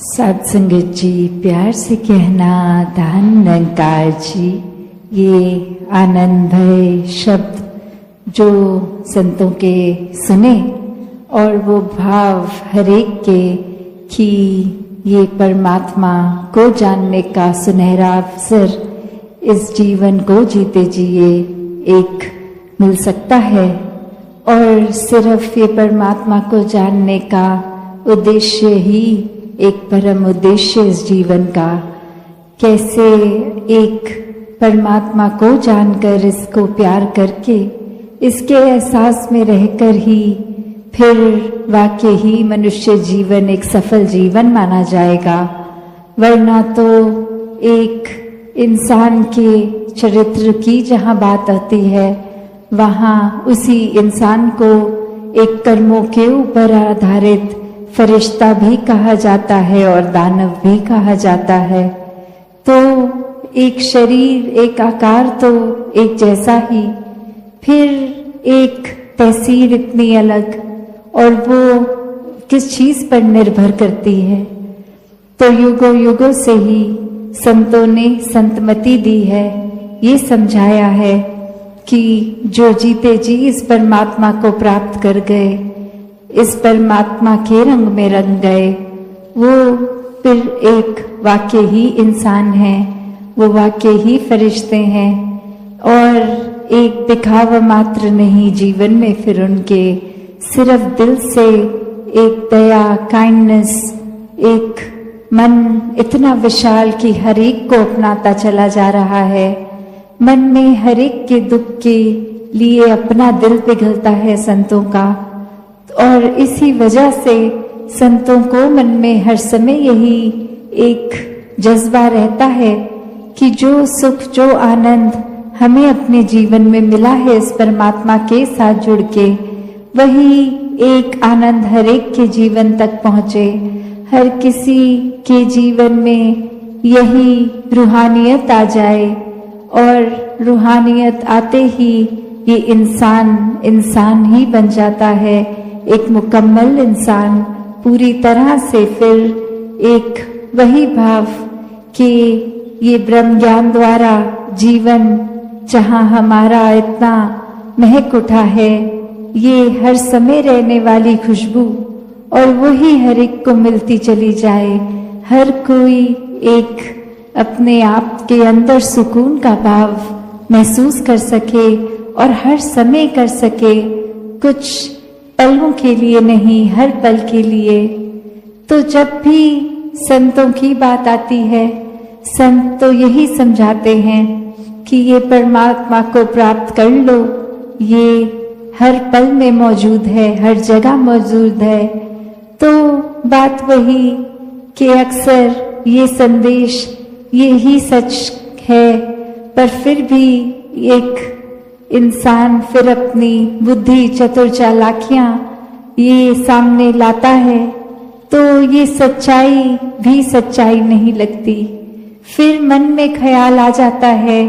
साध संगत जी, प्यार से कहना धन निरंकार जी। ये आनंद भय शब्द जो संतों के सुने और वो भाव हरेक के कि ये परमात्मा को जानने का सुनहरा अवसर इस जीवन को जीते जिए एक मिल सकता है। और सिर्फ ये परमात्मा को जानने का उद्देश्य ही एक परम उद्देश्य इस जीवन का। कैसे एक परमात्मा को जानकर इसको प्यार करके इसके एहसास में रहकर ही फिर वाकई ही मनुष्य जीवन एक सफल जीवन माना जाएगा। वरना तो एक इंसान के चरित्र की जहाँ बात आती है वहाँ उसी इंसान को एक कर्मों के ऊपर आधारित फरिश्ता भी कहा जाता है और दानव भी कहा जाता है। तो एक शरीर एक आकार तो एक जैसा ही, फिर एक तहसील इतनी अलग, और वो किस चीज पर निर्भर करती है। तो युगों युगों से ही संतों ने संतमति दी है, ये समझाया है कि जो जीते जी इस परमात्मा को प्राप्त कर गए, इस परमात्मा के रंग में रंग गए, वो फिर एक वाकई ही इंसान है, वो वाकई ही फरिश्ते हैं और एक दिखावा मात्र नहीं जीवन में। फिर उनके सिर्फ दिल से एक दया, काइंडनेस, एक मन इतना विशाल कि हर एक को अपनाता चला जा रहा है। मन में हर एक के दुख के लिए अपना दिल पिघलता है संतों का, और इसी वजह से संतों को मन में हर समय यही एक जज्बा रहता है कि जो सुख, जो आनंद हमें अपने जीवन में मिला है इस परमात्मा के साथ जुड़ के, वही एक आनंद हर एक के जीवन तक पहुँचे। हर किसी के जीवन में यही रूहानियत आ जाए, और रूहानियत आते ही ये इंसान ही बन जाता है, एक मुकम्मल इंसान पूरी तरह से। फिर एक वही भाव कि ये ब्रह्म ज्ञान द्वारा जीवन जहाँ हमारा इतना महक उठा है, ये हर समय रहने वाली खुशबू, और वही हर एक को मिलती चली जाए। हर कोई एक अपने आप के अंदर सुकून का भाव महसूस कर सके और हर समय कर सके, कुछ पलों के लिए नहीं, हर पल के लिए। तो जब भी संतों की बात आती है, संत तो यही समझाते हैं कि ये परमात्मा को प्राप्त कर लो, ये हर पल में मौजूद है, हर जगह मौजूद है। तो बात वही कि अक्सर ये संदेश यही सच है, पर फिर भी एक इंसान फिर अपनी बुद्धि, चतुर चालाकियां ये सामने लाता है, तो ये सच्चाई भी सच्चाई नहीं लगती। फिर मन में ख्याल आ जाता है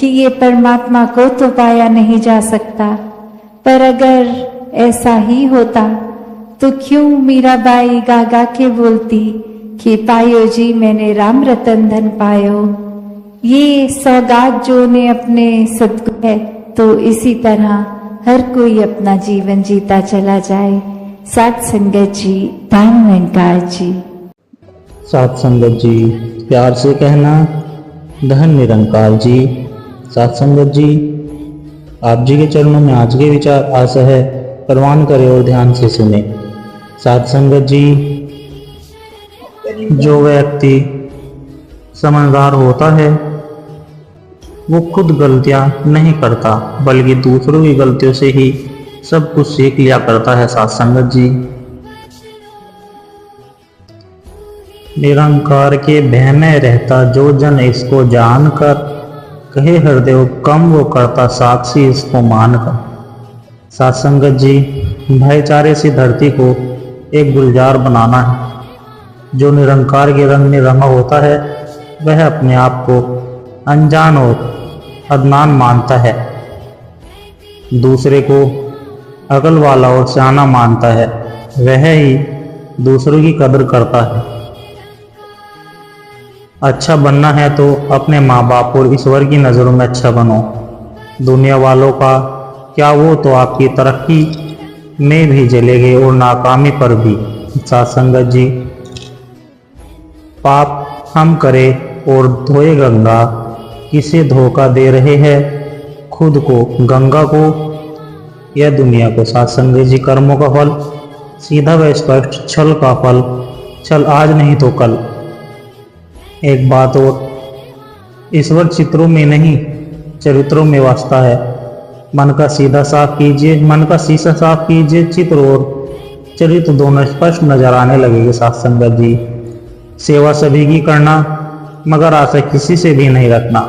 कि ये परमात्मा को तो पाया नहीं जा सकता। पर अगर ऐसा ही होता तो क्यों मीराबाई गा गा के बोलती कि पायो जी मैंने राम रतन धन पायो। ये सौगात जो ने अपने सदगुरु है, तो इसी तरह हर कोई अपना जीवन जीता चला जाए। साध संगत जी, धन निरंकार जी। साध संगत जी, प्यार से कहना धन निरंकार जी। साध संगत जी, आप जी के चरणों में आज के विचार आशा है परवान करें और ध्यान से सुने। साध संगत जी, जो व्यक्ति समझदार होता है वो खुद गलतियां नहीं करता, बल्कि दूसरों की गलतियों से ही सब कुछ सीख लिया करता है। साध संगत जी, निरंकार के भय में रहता जो जन इसको जानकर, कहे हृदय कम वो करता साक्षी इसको मानकर। साध संगत जी, भाईचारे से धरती को एक गुलजार बनाना है। जो निरंकार के रंग में रंगा होता है वह अपने आप को अनजान और अज्ञान मानता है, दूसरे को अकल वाला और सियाना मानता है, वह ही दूसरों की कदर करता है। अच्छा बनना है तो अपने माँ बाप और ईश्वर की नज़रों में अच्छा बनो। दुनिया वालों का क्या, वो तो आपकी तरक्की में भी जलेंगे और नाकामी पर भी। साथ संगत जी, पाप हम करें और धोए गंगा, किसे धोखा दे रहे हैं, खुद को, गंगा को या दुनिया को। साथ संगत जी, कर्मों का फल सीधा व स्पष्ट, छल का फल छल आज नहीं तो कल। एक बात और, ईश्वर चित्रों में नहीं चरित्रों में वास्ता है। मन का सीधा साफ कीजिए, मन का शीशा साफ कीजिए, चित्र और चरित्र दोनों स्पष्ट नजर आने लगेंगे। साथ संगत जी, सेवा सभी की करना, मगर आशा किसी से भी नहीं रखना,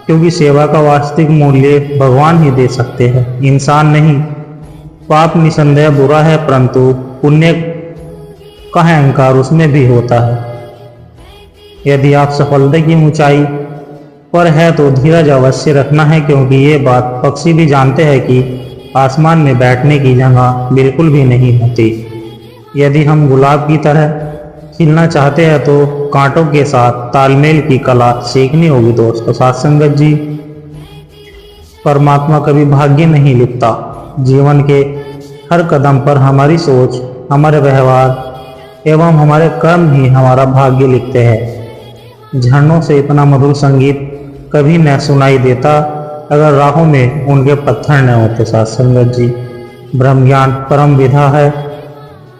क्योंकि सेवा का वास्तविक मूल्य भगवान ही दे सकते हैं, इंसान नहीं। पाप निसंदेह बुरा है, परंतु पुण्य का अहंकार उसमें भी होता है। यदि आप सफलता की ऊंचाई पर है तो धीरज अवश्य रखना है, क्योंकि ये बात पक्षी भी जानते हैं कि आसमान में बैठने की जगह बिल्कुल भी नहीं होती। यदि हम गुलाब की तरह खिलना चाहते हैं तो कांटों के साथ तालमेल की कला सीखनी होगी दोस्तों। साथ संगत जी, परमात्मा कभी भाग्य नहीं लिखता। जीवन के हर कदम पर हमारी सोच, हमारे व्यवहार एवं हमारे कर्म ही हमारा भाग्य लिखते हैं। झरनों से इतना मधुर संगीत कभी न सुनाई देता अगर राहों में उनके पत्थर न होते। साथ संगत जी, ब्रह्म ज्ञान परम विधा है,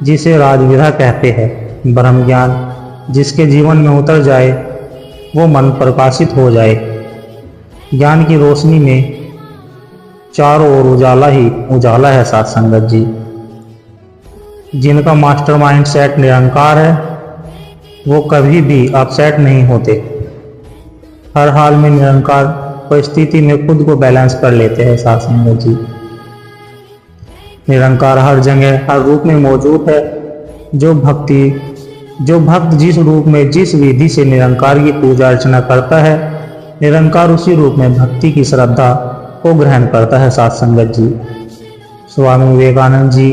जिसे राजविधा कहते हैं। ब्रह्म ज्ञान जिसके जीवन में उतर जाए वो मन प्रकाशित हो जाए। ज्ञान की रोशनी में चारों ओर उजाला ही उजाला है। साथ संगत जी, जिनका मास्टरमाइंड सेट निरंकार है वो कभी भी अपसेट नहीं होते। हर हाल में निरंकार परिस्थिति में खुद को बैलेंस कर लेते हैं। साथ संगत जी, निरंकार हर जगह हर रूप में मौजूद है। जो भक्त जिस रूप में जिस विधि से निरंकार की पूजा अर्चना करता है, निरंकार उसी रूप में भक्ति की श्रद्धा को ग्रहण करता है। साथ संगत जी, स्वामी विवेकानंद जी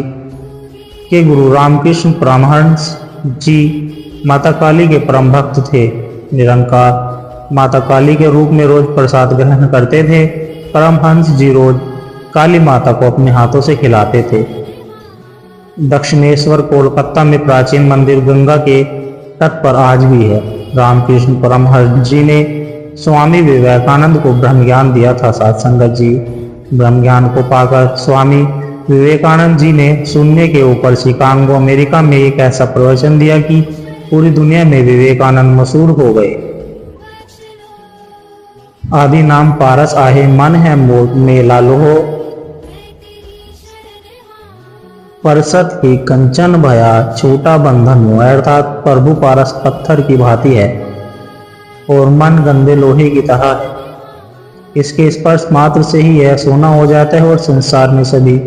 के गुरु रामकृष्ण परमहंस जी माता काली के परम भक्त थे। निरंकार माता काली के रूप में रोज प्रसाद ग्रहण करते थे। परमहंस जी रोज काली माता को अपने हाथों से खिलाते थे। दक्षिणेश्वर कोलकाता में प्राचीन मंदिर गंगा के तट पर आज भी है। रामकृष्ण परमहंस जी ने स्वामी विवेकानंद को ब्रह्म ज्ञान दिया था। साथ संगत जी, ब्रह्म ज्ञान को पाकर स्वामी विवेकानंद जी ने शून्य के ऊपर शिकागो अमेरिका में एक ऐसा प्रवचन दिया कि पूरी दुनिया में विवेकानंद मशहूर हो गए। आदि नाम पारस आहे, मन है मेला लोहो, परसत ही कंचन भया, छोटा बंधन मोह। अर्थात प्रभु पारस पत्थर की भांति है और मन गंदे लोहे की तरह है। इसके स्पर्श मात्र से ही यह सोना हो जाता है और संसार में सभी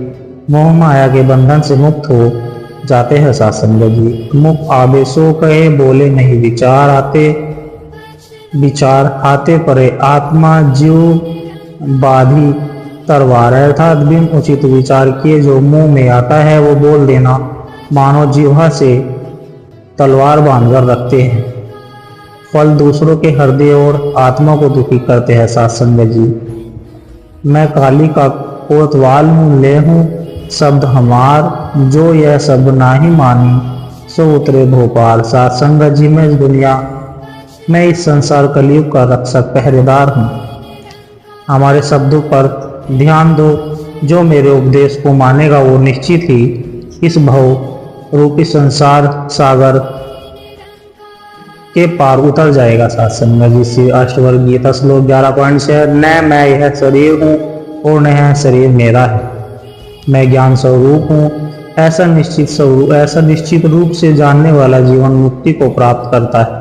मोह माया के बंधन से मुक्त हो जाते हैं। साथ संगत जी, मुख आबे सो कहे, बोले नहीं विचार आते, विचार हाथे परे, आत्मा जीव बाधी तलवार। अर्थात बिन उचित विचार किए जो मुंह में आता है वो बोल देना, मानो जीवा से तलवार बांधकर रखते हैं। फल दूसरों के हृदय और आत्मा को दुखी करते हैं। साथ संगत जी, मैं काली का कोतवाल हूँ, ले हूँ शब्द हमार, जो यह शब्द नाही मानी सो उतरे भोपाल। साथ संगत जी, मैं इस दुनिया मैं इस संसार कलयुग का रक्षक पहरेदार हूँ। हमारे शब्दों पर ध्यान दो, जो मेरे उपदेश को मानेगा वो निश्चित ही इस भव रूपी संसार सागर के पार उतर जाएगा। साथ संगत जी, श्री अष्टवक्र गीता श्लोक 11.6, न मैं यह शरीर हूँ और न यह शरीर मेरा है, मैं ज्ञान स्वरूप हूँ। ऐसा निश्चित रूप से जानने वाला जीवन मुक्ति को प्राप्त करता है।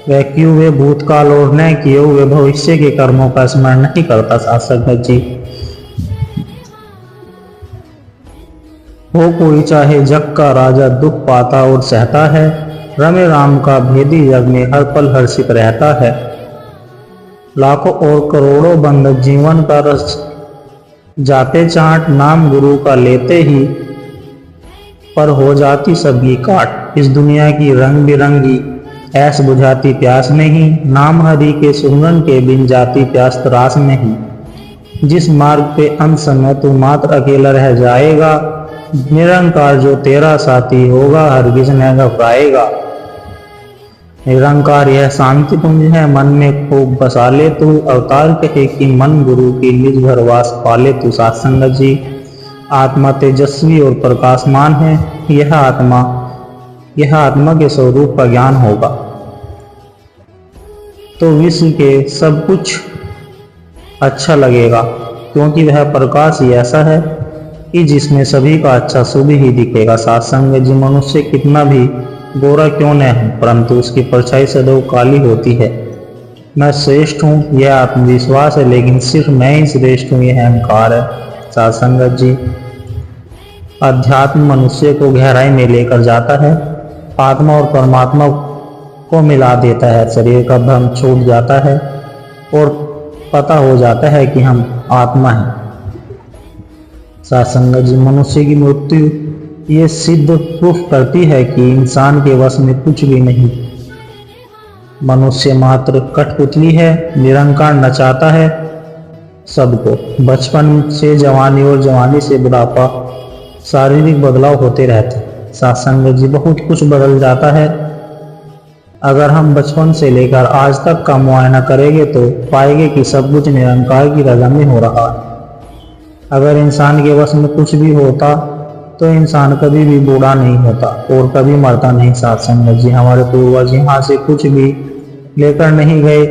वह किए हुए भूतकाल और न किए हुए भविष्य के कर्मों का स्मरण नहीं करता। साथ संगत जी, हो कोई चाहे जग का राजा, दुख पाता और सहता है, रमे राम का भेदी जग में हर पल हर्षित रहता है। लाखों और करोड़ों बंधक जीवन का रस जाते चाट, नाम गुरु का लेते ही पर हो जाती सबकी काट। इस दुनिया की रंग बिरंगी ऐस बुझाती प्यास नहीं, नाम हरि के सुमरन के बिन जाती प्यास त्रास नहीं। जिस मार्ग पे अंत समय तू मात्र अकेला रह जाएगा, निरंकार जो तेरा साथी होगा हरगिज न घबराएगा। निरंकार यह शांति पुंज है, मन में खूब बसा ले तू, अवतार कहे कि मन गुरु की निज घरवास पाले तू। सत्संग जी, आत्मा तेजस्वी और प्रकाशमान है, यह आत्मा के स्वरूप का ज्ञान होगा तो विश्व के सब कुछ अच्छा लगेगा, क्योंकि वह प्रकाश ही ऐसा है कि जिसमें सभी का अच्छा शुभ ही दिखेगा। सत्संग जी, मनुष्य कितना भी गोरा क्यों न है, परंतु उसकी परछाई सदैव काली होती है। मैं श्रेष्ठ हूँ यह आत्मविश्वास है, लेकिन सिर्फ मैं ही श्रेष्ठ हूँ यह अहंकार है। सत्संग जी, अध्यात्म मनुष्य को गहराई में लेकर जाता है, आत्मा और परमात्मा को मिला देता है, शरीर का भ्रम छूट जाता है और पता हो जाता है कि हम आत्मा हैं। सत्संग जी, मनुष्य की मृत्यु ये सिद्ध प्रूफ करती है कि इंसान के वश में कुछ भी नहीं, मनुष्य मात्र कठपुतली है। निरंकार नचाता है सबको, बचपन से जवानी और जवानी से बुढ़ापा, शारीरिक बदलाव होते रहते। सत्संग जी, बहुत कुछ बदल जाता है। अगर हम बचपन से लेकर आज तक का मुआयना करेंगे तो पाएंगे कि सब कुछ निरंकार की रजा में हो रहा है। अगर इंसान के वश में कुछ भी होता तो इंसान कभी भी बूढ़ा नहीं होता और कभी मरता नहीं। सत्संग जी, हमारे पूर्वज यहाँ से कुछ भी लेकर नहीं गए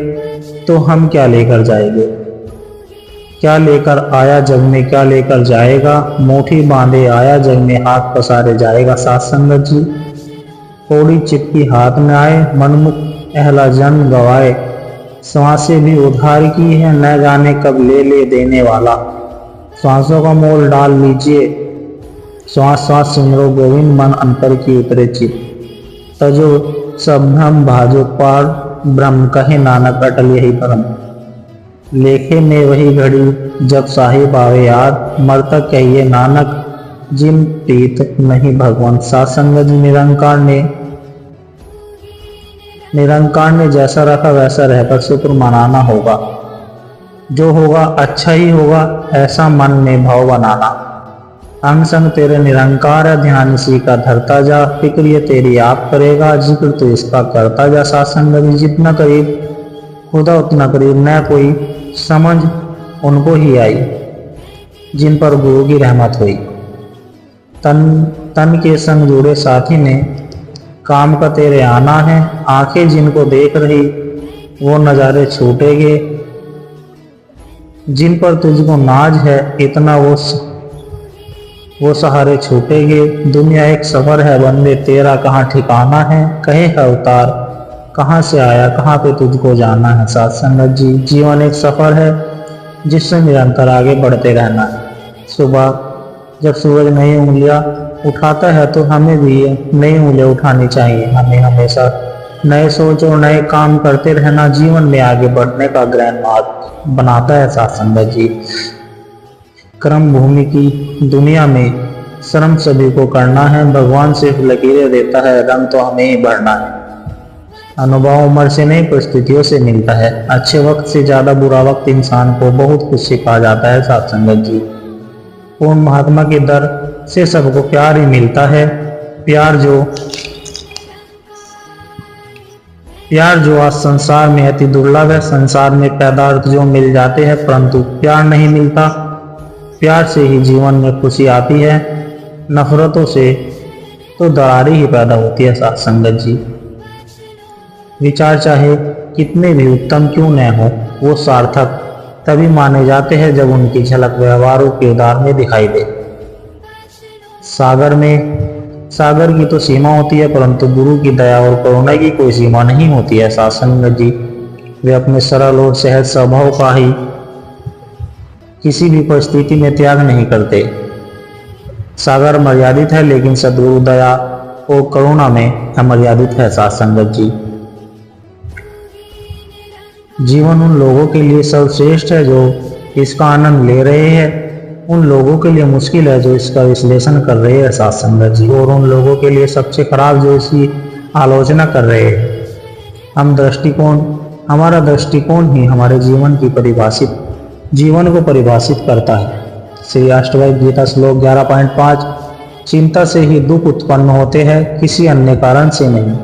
तो हम क्या लेकर जाएंगे? क्या लेकर आया जग में क्या लेकर जाएगा? मुट्ठी बांधे आया जग में हाथ पसारे जाएगा। सत्संग जी, थोड़ी चिपकी हाथ में आए, मनमुख अहला जन्म गवाए, सांसें भी उधार की है, न जाने कब ले देने वाला। सांसों का मोल डाल लीजिए, श्वास श्वास सिमरो गोविंद, मन अंतर की उतरे चित, तजो सब भ्रम भाजो पार, ब्रह्म कहे नानक अटल यही परम। लेखे में वही घड़ी जब साहिब आवे याद, मरतक कहिए नानक जिन प्रीत नहीं भगवान। सत्संग जी, निरंकार ने जैसा रखा वैसा रहकर शुक्र मनाना होगा, जो होगा अच्छा ही होगा, ऐसा मन में भाव बनाना। अंग संग तेरे निरंकार है, ध्यान इसी का धरता जा, फिक्र ये तेरी आप करेगा, जिक्र तो इसका करता जा। सत्संग जी, जितना करीब खुदा उतना करीब, न कोई समझ उनको ही आई जिन पर गुरु की रहमत हुई। तन के संग जुड़े साथी ने काम का तेरे आना है, आंखें जिनको देख रही वो नज़ारे छूटेंगे, जिन पर तुझको नाज है इतना वो सहारे छूटेंगे। दुनिया एक सफर है बंदे, तेरा कहाँ ठिकाना है, कहे अवतार कहाँ से आया कहाँ पे तुझको जाना है। सत्संग जी, जीवन एक सफर है जिससे निरंतर आगे बढ़ते रहना है। सुबह जब सूरज नई उंगलियां उठाता है तो हमें भी नई उंगलियां उठानी चाहिए। हमें हमेशा नए सोच और नए काम करते रहना जीवन में आगे बढ़ने का ग्रहण मार्ग बनाता है। सत्संग जी, कर्म भूमि की दुनिया में श्रम सभी को करना है, भगवान सिर्फ लकीरें देता है, रंग तो हमें ही भरना है। अनुभव उम्र से नहीं परिस्थितियों से मिलता है, अच्छे वक्त से ज्यादा बुरा वक्त इंसान को बहुत कुछ सिखा जाता है। सत्संग जी, पूर्ण महात्मा के दर से सबको प्यार ही मिलता है। प्यार जो आज संसार में अति दुर्लभ है। संसार में पदार्थ जो मिल जाते हैं परंतु प्यार नहीं मिलता। प्यार से ही जीवन में खुशी आती है, नफरतों से तो दरारें ही पैदा होती है। सत्संग जी, विचार चाहे कितने भी उत्तम क्यों न हो, वो सार्थक तभी माने जाते हैं जब उनकी झलक व्यवहार और किरदार में दिखाई दे। सागर की तो सीमा होती है परंतु गुरु की दया और करुणा की कोई सीमा नहीं होती है। सत्संग जी, वे अपने सरल और सहज स्वभाव का ही किसी भी परिस्थिति में त्याग नहीं करते। सागर मर्यादित है लेकिन सद्गुरु दया और करुणा में अमर्यादित है। सत्संग जी, जीवन उन लोगों के लिए सर्वश्रेष्ठ है जो इसका आनंद ले रहे हैं, उन लोगों के लिए मुश्किल है जो इसका विश्लेषण कर रहे हैं। सत्संग जी, और उन लोगों के लिए सबसे खराब जो इसकी आलोचना कर रहे हैं। हमारा दृष्टिकोण ही हमारे जीवन को परिभाषित करता है। श्री अष्टवक्र गीता श्लोक 11.5 चिंता से ही दुख उत्पन्न होते हैं, किसी अन्य कारण से नहीं।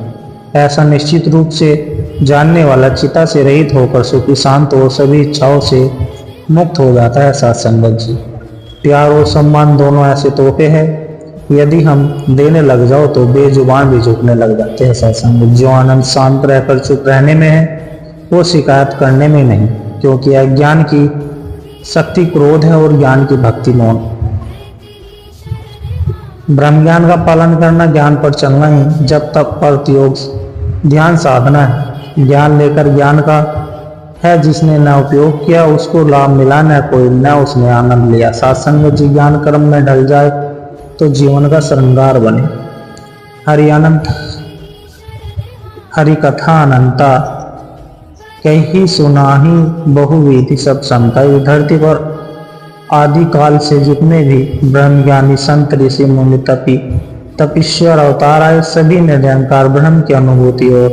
ऐसा निश्चित रूप से जानने वाला चिता से रहित होकर सुखी शांत और सभी इच्छाओं से मुक्त हो जाता है। सत्संगत जी, प्यार और सम्मान दोनों ऐसे तोहफे हैं, यदि हम देने लग जाओ तो बेजुबान भी झुकने लग जाते हैं। सत्संगत, जो आनंद शांत रहकर चुप रहने में है वो शिकायत करने में नहीं, क्योंकि अज्ञान की शक्ति क्रोध है और ज्ञान की भक्ति मौन। ब्रह्म ज्ञान का पालन करना, ज्ञान पर चलना ही जब तक परत योग ध्यान साधना है। ज्ञान लेकर ज्ञान का है, जिसने न उपयोग किया उसको लाभ मिला, न कोई न उसने आनंद लिया। सत्संग जी, ज्ञान कर्म में ढल जाए तो जीवन का श्रृंगार बने। हरि कथा अनंता, कही सुनाही बहुविधि सब संता। इस धरती पर आदि काल से जितने भी ब्रह्मज्ञानी संत ऋषि मुनि तपीश्वर अवतार आए, सभी ने निरंकार ब्रह्म की अनुभूति और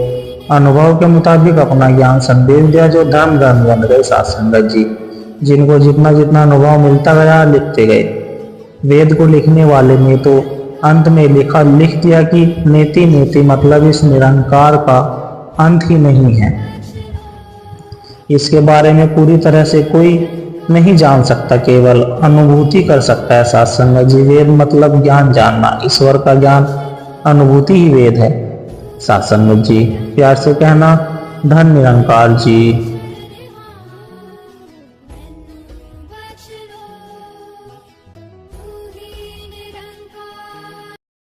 अनुभव के मुताबिक अपना ज्ञान संदेश दिया, जो धर्म ग्रंथ बन गए। सत्संगत जी, जिनको जितना जितना अनुभव मिलता गया लिखते गए। वेद को लिखने वाले ने तो अंत में लिख दिया कि नेति नेति, मतलब इस निरंकार का अंत ही नहीं है। इसके बारे में पूरी तरह से कोई नहीं जान सकता, केवल अनुभूति कर सकता है। सत्संग जी, वेद मतलब ज्ञान जानना, ईश्वर का ज्ञान अनुभूति ही वेद है। सत्संग जी, प्यार से कहना धन निरंकार जी।